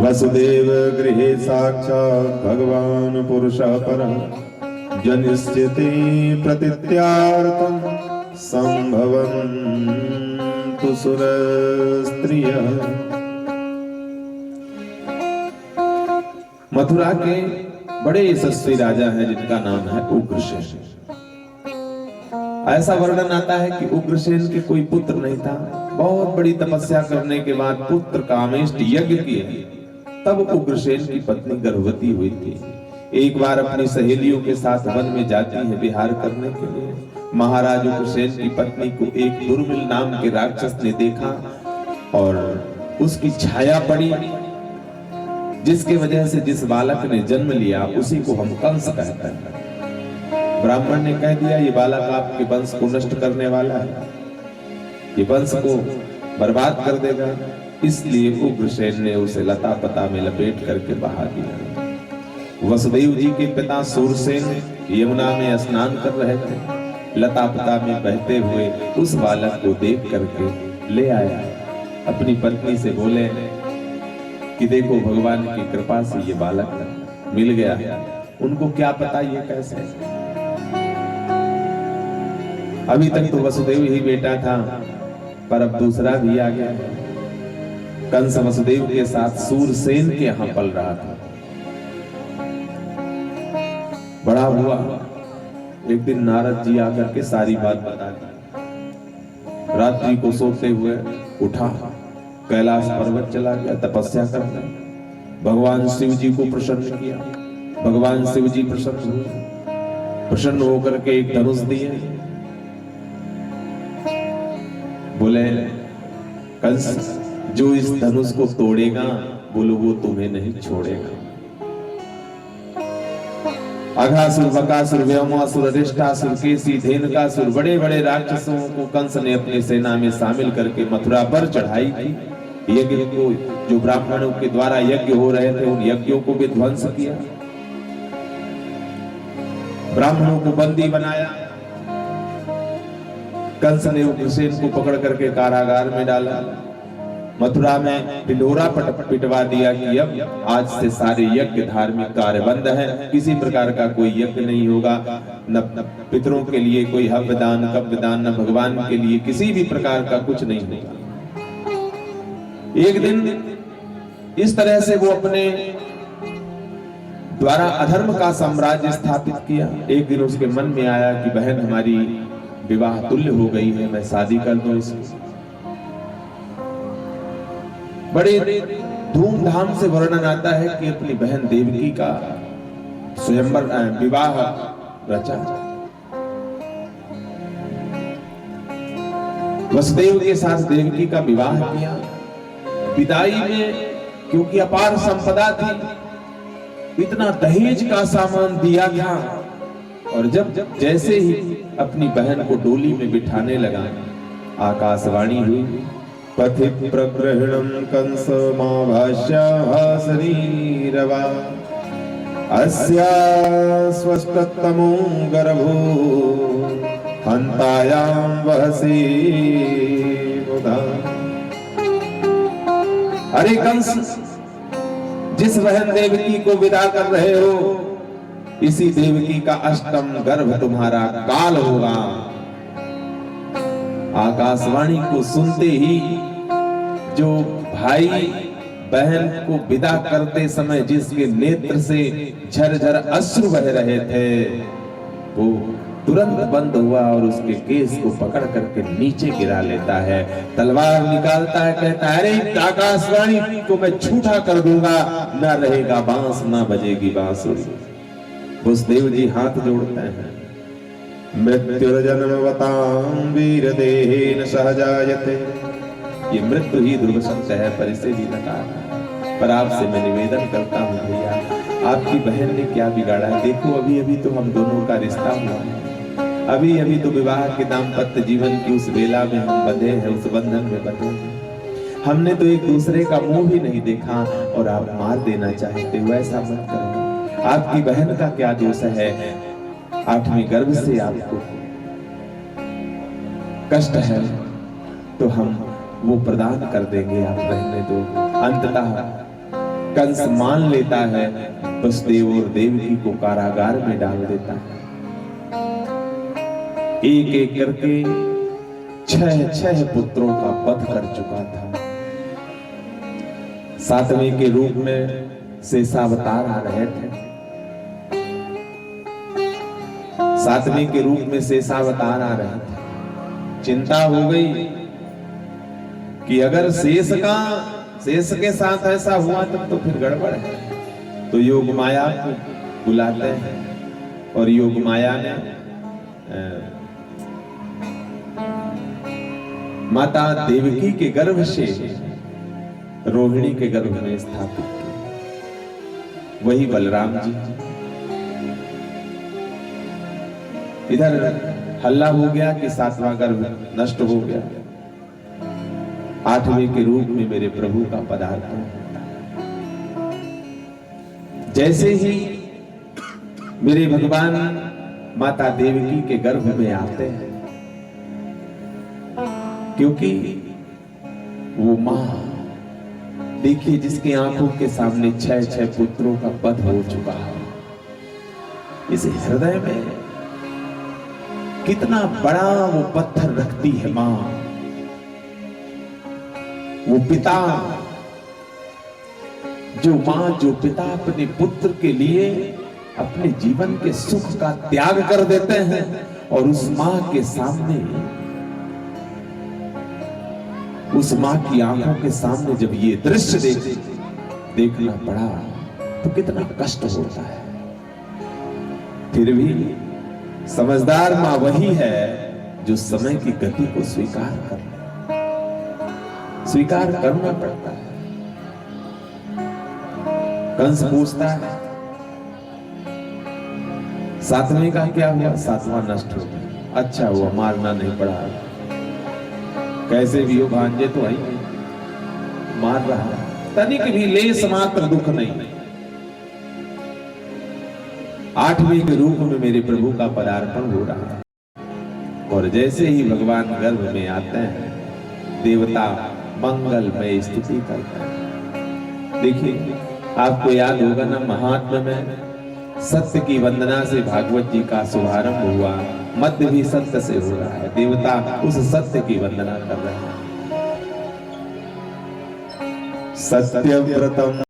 वसुदेव गृहे साक्षात् भगवान पुरुषः परः जनिष्यते प्रतीत्यार्थं संभवन्तु सुरस्त्रियः। मथुरा के बड़े यशस्वी राजा हैं जिनका नाम है उग्रसेन। ऐसा वर्णन आता है कि उग्रसेन के कोई पुत्र नहीं था। बहुत बड़ी तपस्या करने के बाद पुत्र कामेष्ट यज्ञ किए तब उग्रसेन की पत्नी गर्भवती हुई थी। एक बार अपनी सहेलियों के साथ वन में जाती है विहार करने के लिए। महाराज उग्रसेन की पत्नी को एक दुर्मिल नाम के राक्षस ने देखा और उसकी छाया पड़ी, जिसके वजह से जिस बालक ने जन्म लिया उसी को हम कंस कहते हैं। ब्राह्मण ने कह दिया ये बालक आपके वंश को नष्ट करने वाला है, ये वंश को बर्बाद कर देगा, इसलिए उग्रसेन ने उसे लता पता में लपेट करके बहा दिया। वसुदेव जी के पिता सूरसेन यमुना में स्नान कर रहे थे। लता पता में बहते हुए उस बालक को देख करके ले आया। अपनी पत्नी से बोले कि देखो भगवान की कृपा से ये बालक मिल गया। उनको क्या पता ये कैसे। अभी तक तो वसुदेव ही बेटा था, पर अब दूसरा भी आ गया। कंस वसुदेव के साथ सूरसेन के यहां पल रहा था। बड़ा हुआ, एक दिन नारद जी आकर के सारी बात बता दी। रात्रि को सोते हुए उठा, कैलाश पर्वत चला गया, तपस्या करने। भगवान शिव जी को प्रसन्न किया। भगवान शिव जी प्रसन्न हुए, प्रसन्न होकर के एक धनुष दिए। बोले कंस जो इस धनुष को तोड़ेगा बोलो वो तुम्हें नहीं छोड़ेगा। अघासुर, बकासुर, व्योमासुर, अरिष्टासुर, केसी, धेनुकासुर, बड़े बड़े राक्षसों को कंस ने अपनी सेना में शामिल करके मथुरा पर चढ़ाई थी। यज्ञ को, जो ब्राह्मणों के द्वारा यज्ञ हो रहे थे, उन यज्ञों को भी ध्वंस किया। ब्राह्मणों को बंदी बनाया। कंस ने उग्रसेन को पकड़ करके कारागार में डाला। मथुरा में ढिंढोरा पिटवा दिया कि अब आज से सारे यज्ञ धार्मिक कार्य बंद है, किसी प्रकार का कोई यज्ञ नहीं होगा, न पितरों के लिए कोई हव्य दान, कव्य दान, न भगवान के लिए किसी भी प्रकार का कुछ नहीं होगा। एक दिन इस तरह से वो अपने द्वारा अधर्म का साम्राज्य स्थापित किया। एक दिन उसके मन में आया कि बहन हमारी विवाह तुल्य हो गई है, मैं शादी कर दूं इसको। बड़े धूमधाम से वर्णन आता है कि अपनी बहन देवकी का स्वयंवर विवाह रचा। वसुदेव के साथ देवकी का विवाह किया। विदाई में क्योंकि अपार संपदा थी, इतना दहेज का सामान दिया था, और जब जैसे ही अपनी बहन को डोली में बिठाने लगा, आकाशवाणी हुई, पथित प्रग्रहणं कंस माभाष्याहासरीरवा अस्या स्वस्ततमो गर्भो हन्तायां वहसि मुदा। अरे कंस, जिस बहन देवकी को विदा कर रहे हो, इसी देवकी का अष्टम गर्भ तुम्हारा काल होगा। आकाशवाणी को सुनते ही जो भाई बहन को विदा करते समय जिसके नेत्र से झरझर अश्रु बह रहे थे, वो तुरंत बंद हुआ और उसके केस को पकड़ करके नीचे गिरा लेता है, तलवार निकालता है, कहता है अरे आकाशवाणी को मैं छूटा कर दूंगा, ना रहेगा बांस ना बजेगी बांसुरी। भूसदेव जी हाथ जोड़ते हैं, मृत्युर्जन्मवतां वीर देहेन सहजायते, ये मृत्यु ही ध्रुव सत्य है, पर इसे भी नकार। पर आपसे मैं निवेदन करता हूँ भैया, आपकी बहन ने क्या बिगाड़ा है? देखो अभी अभी तो हम दोनों का रिश्ता हुआ है, अभी अभी तो विवाह के दाम्पत्य जीवन की उस वेला में हम बंधे हैं, उस बंधन में बंधे हैं। हमने तो एक दूसरे का मुंह भी नहीं देखा और आप मार देना चाहते हो, ऐसा मत करो। आपकी बहन का क्या दोष है? 8वें गर्भ से आपको कष्ट है तो हम वो प्रदान कर देंगे, आप रहने दो। अंततः कंस मान लेता है, वसुदेव और देवकी को कारागार में डाल देता है। एक एक करके 6 पुत्रों का वध कर चुका था। 7वें के रूप में शेषावतार आ रहे थे, 7वें के रूप में शेषावतार आ रहे थे। चिंता हो गई कि अगर शेष के साथ ऐसा हुआ तब तो फिर गड़बड़ है। तो योग माया को बुलाते हैं और योग माया ने माता देवकी के गर्भ से रोहिणी के गर्भ में स्थापित किया, वही बलराम जी। इधर हल्ला हो गया कि 7वां गर्भ नष्ट हो गया, 8वें के रूप में मेरे प्रभु का पदार्पण होता है। जैसे ही मेरे भगवान माता देवकी के गर्भ में आते हैं, क्योंकि वो मां देखिए जिसकी आंखों के सामने 6 पुत्रों का वध हो चुका है, इस हृदय में कितना बड़ा वो पत्थर रखती है मां। वो पिता, जो पिता अपने पुत्र के लिए अपने जीवन के सुख का त्याग कर देते हैं, और उस मां के सामने, उस मां की आंखों के सामने जब ये दृश्य देखना पड़ा तो कितना कष्ट होता है। फिर भी समझदार मां वही है जो समय की गति को स्वीकार करना पड़ता है। कंस पूछता है 7वें का क्या हुआ? 7वां नष्ट हो गया। अच्छा हुआ मारना नहीं पड़ा, कैसे भी हो भांजे तो आई मार रहा, तनिक भी लेस मात्र दुख नहीं। 8वें के रूप में मेरे प्रभु का पदार्पण हो रहा है, और जैसे ही भगवान गर्भ में आते हैं, देवता मंगलमय स्तुति करते हैं। देखिए आपको याद होगा ना, महात्मा में सत्य की वंदना से भागवत जी का शुभारंभ हुआ, मध्य भी सत्य से हो रहा है। देवता उस सत्य की वंदना कर रहे हैं। सत्यव्रतम